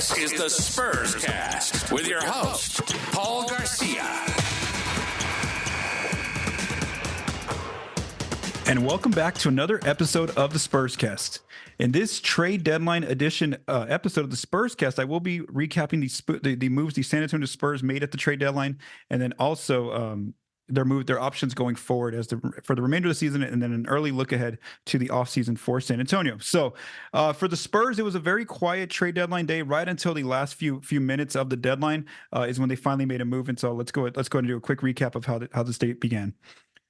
This is the Spurscast with your host, Paul Garcia. And welcome back to another episode of the Spurscast. In this trade deadline edition episode of the Spurscast, I will be recapping the moves the San Antonio Spurs made at the trade deadline, and then also their options going forward for the remainder of the season, and then an early look ahead to the offseason for San Antonio. So for the Spurs, it was a very quiet trade deadline day right until the last few minutes of the deadline is when they finally made a move. And so let's go ahead and do a quick recap of how this day began.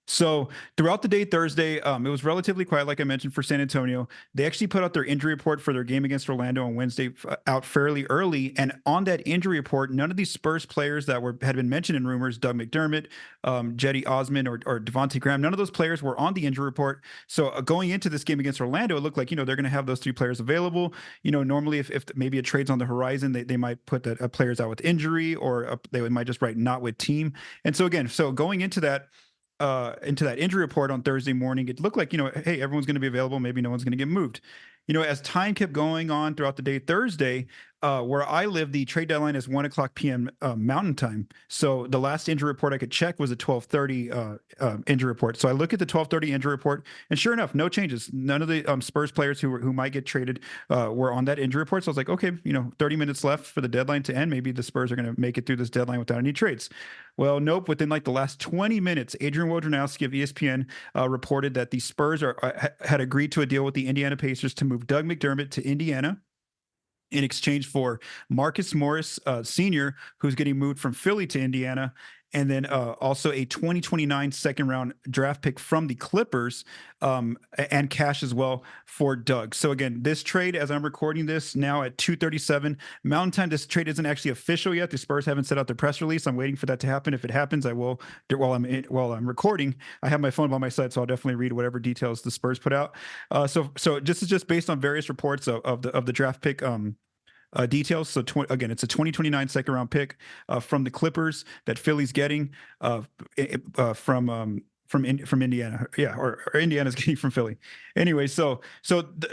So throughout the day Thursday, it was relatively quiet, like I mentioned, for San Antonio. They actually put out their injury report for their game against Orlando on Wednesday out fairly early. And on that injury report, none of these Spurs players that had been mentioned in rumors, Doug McDermott, Cedi Osman, or Devonte Graham, none of those players were on the injury report. So going into this game against Orlando, it looked like, they're going to have those three players available. Normally if maybe a trade's on the horizon, they might put that players out with injury, or they might just write not with team. And so again, going into that injury report on Thursday morning, it looked like, hey, everyone's going to be available. Maybe no one's going to get moved. As time kept going on throughout the day Thursday, where I live, the trade deadline is 1:00 p.m. Mountain time. So the last injury report I could check was a 12:30 injury report. So I look at the 12:30 injury report, and sure enough, no changes. None of the Spurs players who might get traded were on that injury report. So I was like, okay, 30 minutes left for the deadline to end. Maybe the Spurs are going to make it through this deadline without any trades. Well, nope. Within like the last 20 minutes, Adrian Wojnarowski of ESPN reported that the Spurs had agreed to a deal with the Indiana Pacers to move Doug McDermott to Indiana in exchange for Marcus Morris Sr., who's getting moved from Philly to Indiana, and then also a 2029 second-round draft pick from the Clippers, and cash as well for Doug. So again, this trade, as I'm recording this now at 2:37 Mountain Time, this trade isn't actually official yet. The Spurs haven't sent out their press release. I'm waiting for that to happen. If it happens, I will. While I'm recording, I have my phone by my side, so I'll definitely read whatever details the Spurs put out. So this is just based on various reports of the draft pick. Details. So again, it's a 2029 second round pick from the Clippers that Philly's getting from Indiana. Yeah, or Indiana's getting from Philly. Anyway, so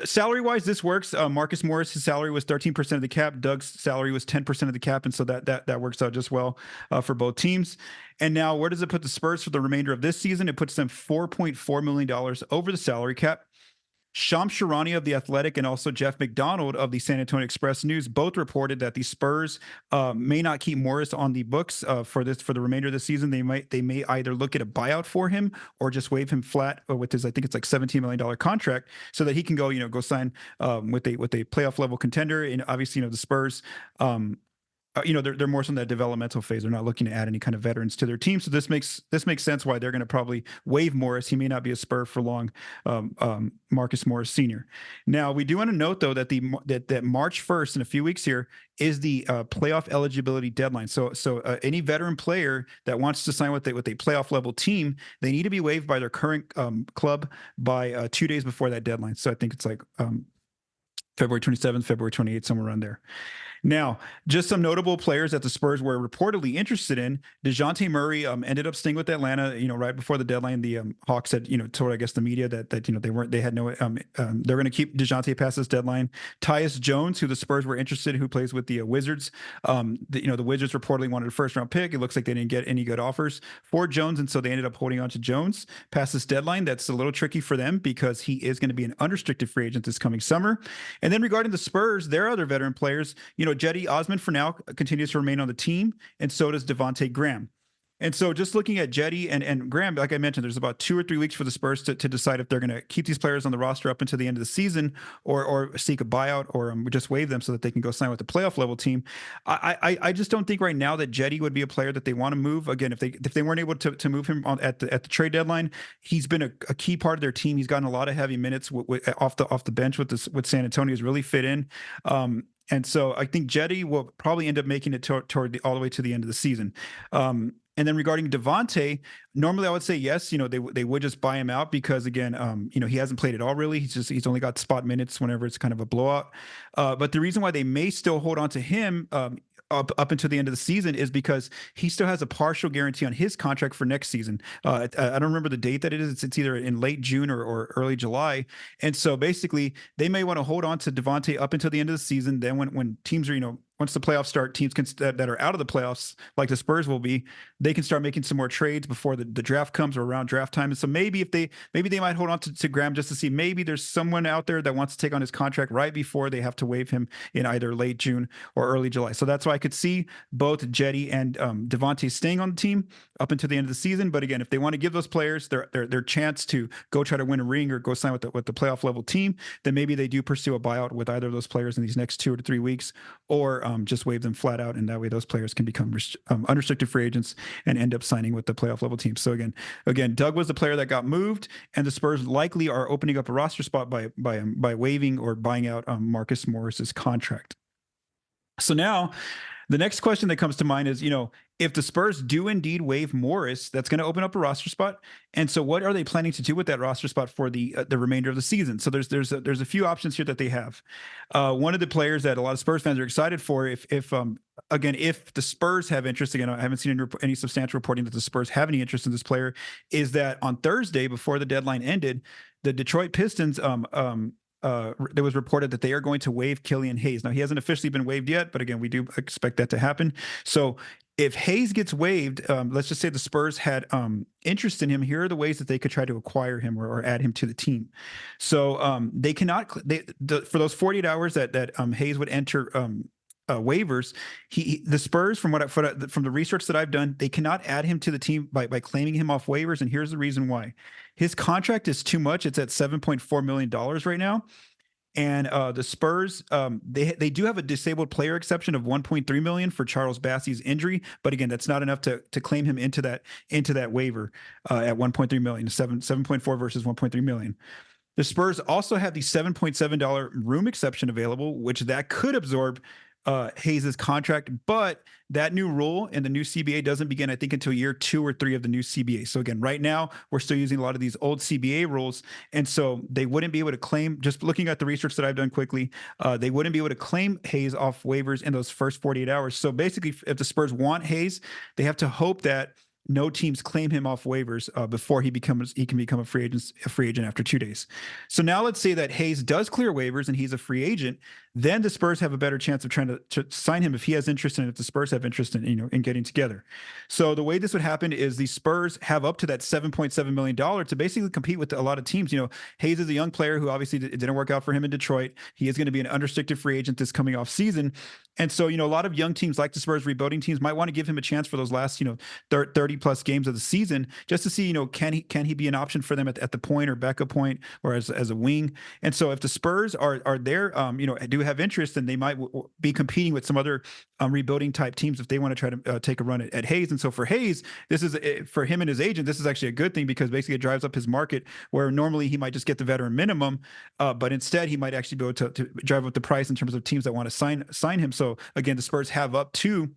salary wise, this works. Marcus Morris, his salary was 13% of the cap. Doug's salary was 10% of the cap, and so that works out just well for both teams. And now, where does it put the Spurs for the remainder of this season? It puts them $4.4 million over the salary cap. Shams Charania of The Athletic and also Jeff McDonald of the San Antonio Express News both reported that the Spurs may not keep Morris on the books for the remainder of the season. They may either look at a buyout for him or just waive him flat with his, I think it's like $17 million contract, so that he can go sign with a playoff level contender. And obviously, the Spurs, they're more so in that developmental phase. They're not looking to add any kind of veterans to their team. So this makes sense why they're going to probably waive Morris. He may not be a Spur for long, Marcus Morris Sr. Now, we do want to note, though, that that March 1st, in a few weeks here, is the playoff eligibility deadline. So any veteran player that wants to sign with a playoff level team, they need to be waived by their current club by 2 days before that deadline. So I think it's like February 27th, February 28th, somewhere around there. Now, just some notable players that the Spurs were reportedly interested in. Dejounte Murray ended up staying with Atlanta. Right before the deadline, the Hawks had told, I guess, the media that they're going to keep Dejounte past this deadline. Tyus Jones, who the Spurs were interested in, who plays with the Wizards. The Wizards reportedly wanted a first-round pick. It looks like they didn't get any good offers for Jones, and so they ended up holding on to Jones past this deadline. That's a little tricky for them because he is going to be an unrestricted free agent this coming summer. And then regarding the Spurs, their other veteran players, Cedi Osman for now continues to remain on the team, and so does Devonte Graham. And so just looking at Cedi and Graham, like I mentioned, there's about 2 or 3 weeks for the Spurs to decide if they're going to keep these players on the roster up until the end of the season or seek a buyout or just waive them so that they can go sign with the playoff level team. I just don't think right now that Cedi would be a player that they want to move. Again, if they weren't able to move him at the trade deadline, he's been a key part of their team. He's gotten a lot of heavy minutes off the bench with San Antonio. He's really fit in. And so I think Cedi will probably end up making it toward all the way to the end of the season. And then regarding Devonte, normally I would say yes. They would just buy him out because again, he hasn't played at all really. He's only got spot minutes whenever it's kind of a blowout. But the reason why they may still hold on to him up until the end of the season is because he still has a partial guarantee on his contract for next season. I don't remember the date that it is. It's either in late June or early July. And so basically they may want to hold on to Devonte up until the end of the season. Then when teams are, the playoffs start, teams that are out of the playoffs, like the Spurs will be, they can start making some more trades before the draft comes or around draft time. And so maybe they might hold on to Graham just to see maybe there's someone out there that wants to take on his contract right before they have to waive him in either late June or early July. So that's why I could see both Cedi and Devonte staying on the team up until the end of the season. But again, if they want to give those players their chance to go try to win a ring or go sign with the playoff level team, then maybe they do pursue a buyout with either of those players in these next 2 to 3 weeks, or just waive them flat out, and that way those players can become unrestricted free agents and end up signing with the playoff level team. So again, Doug was the player that got moved, and the Spurs likely are opening up a roster spot by waiving or buying out Marcus Morris's contract. So now the next question that comes to mind is, if the Spurs do indeed waive Morris, that's going to open up a roster spot. And so what are they planning to do with that roster spot for the remainder of the season? So there's a few options here that they have. One of the players that a lot of Spurs fans are excited for, if the Spurs have interest, again, I haven't seen any substantial reporting that the Spurs have any interest in this player, is that on Thursday, before the deadline ended, the Detroit Pistons, there was reported that they are going to waive Killian Hayes. Now, he hasn't officially been waived yet, but again, we do expect that to happen. So if Hayes gets waived, let's just say the Spurs had interest in him, here are the ways that they could try to acquire him or add him to the team. So they cannot, for those 48 hours that Hayes would enter waivers, the Spurs, from the research that I've done, they cannot add him to the team by claiming him off waivers. And here's the reason why. His contract is too much. It's at $7.4 million right now. And the Spurs, they do have a disabled player exception of $1.3 million for Charles Bassey's injury, but again, that's not enough to claim him into that waiver at $1.3 million, 7.4 versus $1.3 million. The Spurs also have the $7.7 room exception available, which that could absorb Hayes' contract, but that new rule in the new CBA doesn't begin, I think, until year 2 or 3 of the new CBA. So again, right now we're still using a lot of these old CBA rules, and so they wouldn't be able to claim. Just looking at the research that I've done quickly, they wouldn't be able to claim Hayes off waivers in those first 48 hours. So basically, if the Spurs want Hayes, they have to hope that no teams claim him off waivers before he can become a free agent after 2 days. So now let's say that Hayes does clear waivers and he's a free agent. Then the Spurs have a better chance of trying to sign him if he has interest in it, if the Spurs have interest in getting together. So the way this would happen is the Spurs have up to that $7.7 million to basically compete with a lot of teams. Hayes is a young player who obviously it didn't work out for him in Detroit. He is going to be an unrestricted free agent this coming off season. And so, a lot of young teams like the Spurs, rebuilding teams, might want to give him a chance for those last, 30 plus games of the season, just to see, can he be an option for them at the point or backup point or as a wing. And so if the Spurs are there, do have interest, then they might be competing with some other rebuilding type teams if they want to try to take a run at Hayes. And so for Hayes, this is for him and his agent, this is actually a good thing, because basically it drives up his market, where normally he might just get the veteran minimum, but instead he might actually be able to drive up the price in terms of teams that want to sign him. So again, the Spurs have up to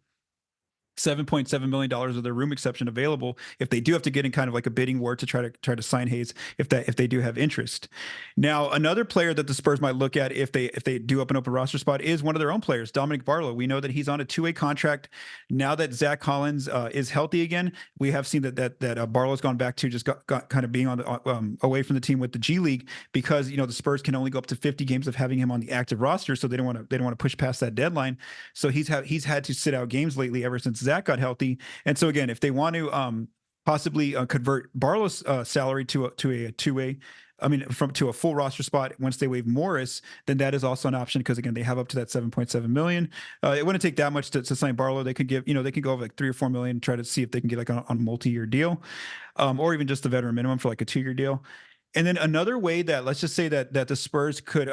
$7.7 million of their room exception available if they do have to get in kind of like a bidding war to try to sign Hayes if they do have interest. Now, another player that the Spurs might look at if they do open up a roster spot is one of their own players, Dominick Barlow. We know that he's on a 2-way contract now that Zach Collins is healthy again. We have seen that Barlow's gone back to just got kind of being on away from the team with the G League, because the Spurs can only go up to 50 games of having him on the active roster, so they don't want to push past that deadline. So he's had to sit out games lately ever since Zach got healthy. And so again, if they want to possibly convert Barlow's salary to a 2-way, to a full roster spot once they waive Morris, then that is also an option, because again, they have up to that $7.7 million. It wouldn't take that much to sign Barlow. They could give, they could go over like $3 or $4 million, try to see if they can get like on a multi-year deal, or even just the veteran minimum for like a 2-year deal. And then another way that, let's just say that the Spurs could,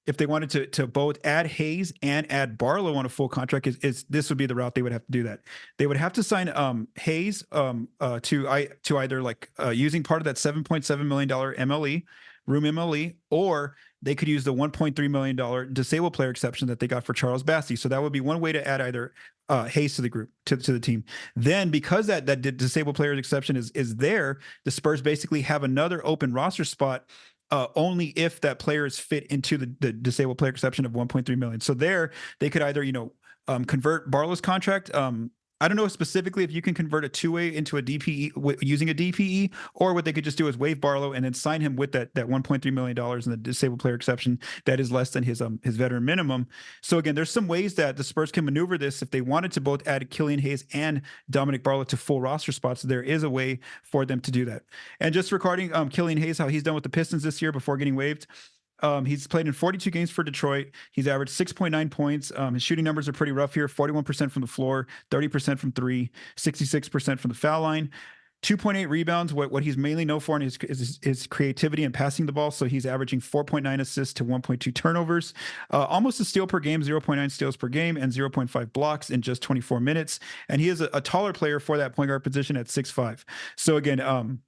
if they wanted to both add Hayes and add Barlow on a full contract, is this would be the route they would have to do that. They would have to sign Hayes to either like using part of that $7.7 million room MLE, or they could use the $1.3 million disabled player exception that they got for Charles Bassey. So that would be one way to add either Hayes to the group, to the team. Then, because that disabled player exception is there, the Spurs basically have another open roster spot only if that player is fit into the disabled player exception of $1.3 million. So there, they could either, convert Barlow's contract I don't know specifically if you can convert a two-way into a DPE using a DPE, or what they could just do is waive Barlow and then sign him with that $1.3 million in the disabled player exception that is less than his veteran minimum. So again, there's some ways that the Spurs can maneuver this if they wanted to both add Killian Hayes and Dominick Barlow to full roster spots. There is a way for them to do that. And just regarding Killian Hayes, how he's done with the Pistons this year before getting waived. He's played in 42 games for Detroit. He's averaged 6.9 points. His shooting numbers are pretty rough here. 41% from the floor, 30% from three, 66% from the foul line. 2.8 rebounds. What he's mainly known for is his creativity and passing the ball. So he's averaging 4.9 assists to 1.2 turnovers, almost a steal per game, 0.9 steals per game, and 0.5 blocks in just 24 minutes. And he is a taller player for that point guard position at 6'5". So again,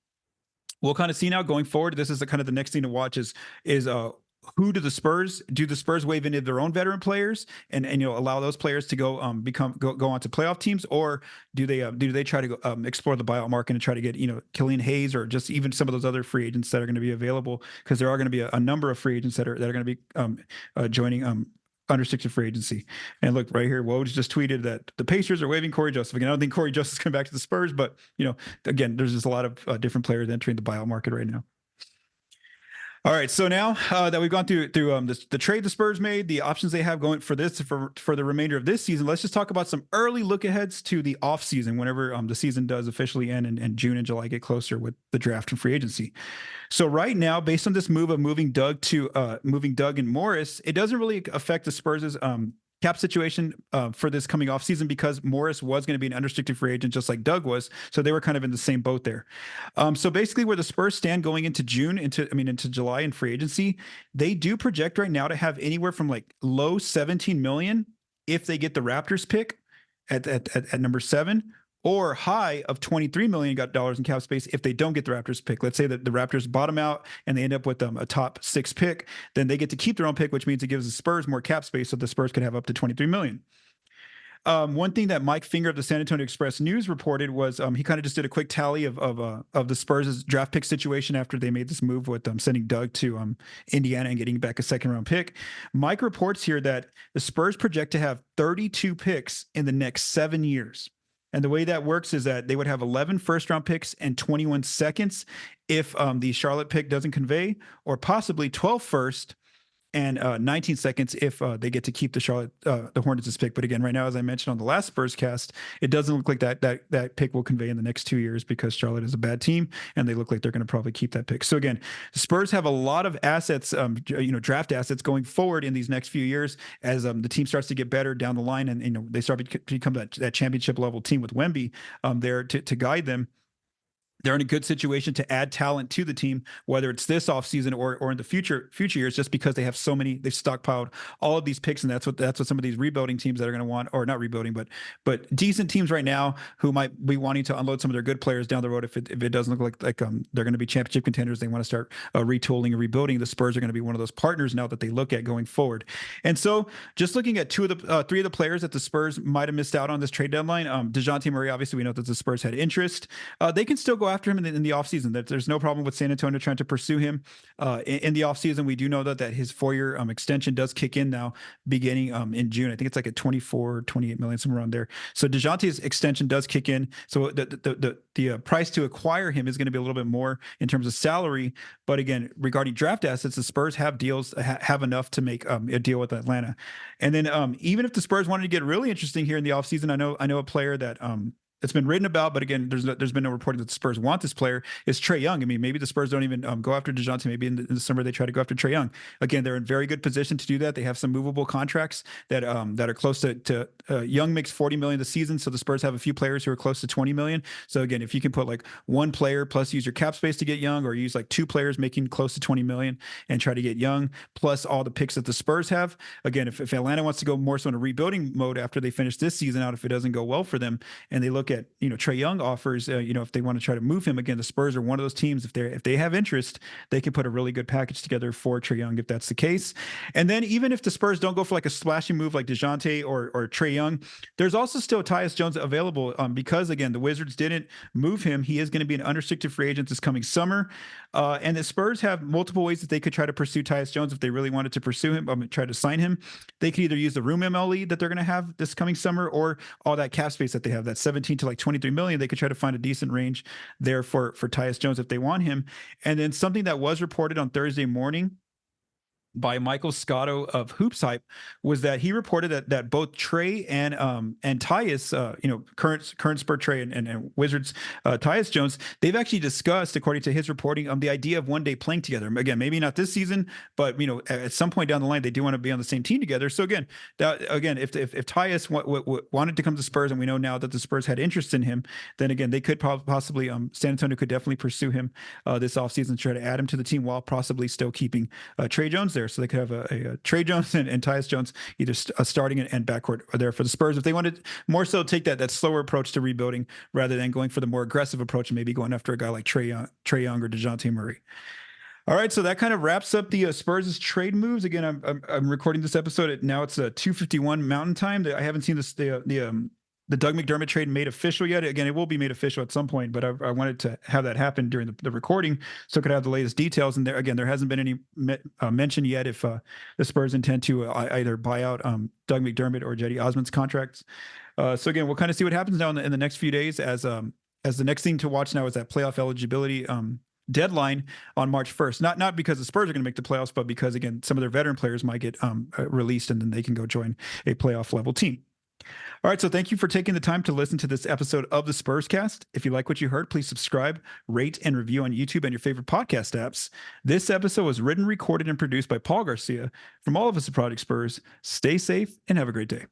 we'll kind of see now going forward. This is the kind of the next thing to watch is who do the Spurs waive any of their own veteran players and allow those players to go on to playoff teams, or do they try to go explore the buyout market and try to get Killian Hayes or just even some of those other free agents that are going to be available, because there are going to be a number of free agents that are going to be joining unrestricted free agency. And look right here, Woj just tweeted that the Pacers are waiving Corey Joseph. Again, I don't think Corey Joseph's coming back to the Spurs, but again, there's just a lot of different players entering the buyout market right now. All right, so now that we've gone through the trade the Spurs made, the options they have going for the remainder of this season, let's just talk about some early look aheads to the offseason whenever the season does officially end and June and July get closer with the draft and free agency. So right now, based on this move of moving Doug and Morris, it doesn't really affect the Spurs' cap situation for this coming off season, because Morris was going to be an unrestricted free agent just like Doug was. So they were kind of in the same boat there. So basically where the Spurs stand going into June, into July in free agency, they do project right now to have anywhere from like low 17 million if they get the Raptors pick at number 7, or high of $23 million in cap space if they don't get the Raptors pick. Let's say that the Raptors bottom out and they end up with a top 6 pick, then they get to keep their own pick, which means it gives the Spurs more cap space, so the Spurs could have up to $23 million. One thing that Mike Finger of the San Antonio Express News reported was he kind of just did a quick tally of the Spurs' draft pick situation after they made this move with sending Doug to Indiana and getting back a second-round pick. Mike reports here that the Spurs project to have 32 picks in the next 7 years. And the way that works is that they would have 11 first-round picks and 21 seconds if the Charlotte pick doesn't convey, or possibly 12 first and 19 seconds if they get to keep the Hornets' pick. But again, right now, as I mentioned on the last Spurscast, it doesn't look like that pick will convey in the next 2 years, because Charlotte is a bad team and they look like they're going to probably keep that pick. So again, the Spurs have a lot of assets, draft assets going forward in these next few years as the team starts to get better down the line, and they start to become that championship level team with Wemby there to guide them. They're in a good situation to add talent to the team, whether it's this offseason or in the future years, just because they have so many, they've stockpiled all of these picks. And that's what some of these rebuilding teams that are going to want, or not rebuilding, but decent teams right now who might be wanting to unload some of their good players down the road. If it doesn't look like they're going to be championship contenders, they want to start retooling and rebuilding. The Spurs are going to be one of those partners now that they look at going forward. And so just looking at 3 of the players that the Spurs might have missed out on this trade deadline, Dejounte Murray, obviously we know that the Spurs had interest. They can still go after him in the offseason. That there's no problem with San Antonio trying to pursue him in the offseason. We do know that his 4-year extension does kick in now beginning in June. I think it's like at 28 million, somewhere around there. So Dejounte's extension does kick in. So the price to acquire him is going to be a little bit more in terms of salary. But again, regarding draft assets, the Spurs have have enough to make a deal with Atlanta. And then even if the Spurs wanted to get really interesting here in the offseason, I know a player that it's been written about, but again, there's been no reporting that the Spurs want this player, is Trae Young. I mean, maybe the Spurs don't even go after Dejounte. Maybe in the summer they try to go after Trae Young. Again, they're in very good position to do that. They have some movable contracts that are close to Young makes $40 million this season, so the Spurs have a few players who are close to $20 million. So again, if you can put like one player plus use your cap space to get Young, or use like 2 players making close to $20 million and try to get Young, plus all the picks that the Spurs have. Again, if Atlanta wants to go more so in a rebuilding mode after they finish this season out, if it doesn't go well for them, and they look look at, Trae Young offers, if they want to try to move him again. The Spurs are one of those teams. If they have interest, they can put a really good package together for Trae Young if that's the case. And then even if the Spurs don't go for like a splashy move like Dejounte or Trae Young, there's also still Tyus Jones available because again the Wizards didn't move him. He is going to be an unrestricted free agent this coming summer, and the Spurs have multiple ways that they could try to pursue Tyus Jones if they really wanted to pursue him. Try to sign him. They could either use the room MLE that they're going to have this coming summer, or all that cap space that they have, that 17 to like 23 million. They could try to find a decent range there for Tyus Jones if they want him. And then something that was reported on Thursday morning by Michael Scotto of Hoops Hype was that he reported that both Trae and Tyus, current Spur Trae and Wizards Tyus Jones, they've actually discussed, according to his reporting, the idea of one day playing together. Again, maybe not this season, but at some point down the line, they do want to be on the same team together. So again, if Tyus wanted to come to Spurs, and we know now that the Spurs had interest in him, then again they could possibly San Antonio could definitely pursue him this offseason, try to add him to the team while possibly still keeping Trae Jones there. So they could have a Trae Jones and Tyus Jones either starting and backcourt there for the Spurs if they wanted more so take that slower approach to rebuilding rather than going for the more aggressive approach and maybe going after a guy like Trae Young or Dejounte Murray. All right, so that kind of wraps up the Spurs' trade moves. Again, I'm recording this episode now. It's 2:51 Mountain Time. I haven't seen the Doug McDermott trade made official yet. Again, it will be made official at some point, but I wanted to have that happen during the recording so I could have the latest details. And there hasn't been any mention yet if the Spurs intend to either buy out Doug McDermott or Cedi Osman's contracts. So again, we'll kind of see what happens now in the next few days as the next thing to watch now is that playoff eligibility deadline on March 1st. Not because the Spurs are going to make the playoffs, but because, again, some of their veteran players might get released and then they can go join a playoff level team. All right, so thank you for taking the time to listen to this episode of the Spurscast. If you like what you heard, please subscribe, rate, and review on YouTube and your favorite podcast apps. This episode was written, recorded, and produced by Paul Garcia. From all of us at Project Spurs, stay safe and have a great day.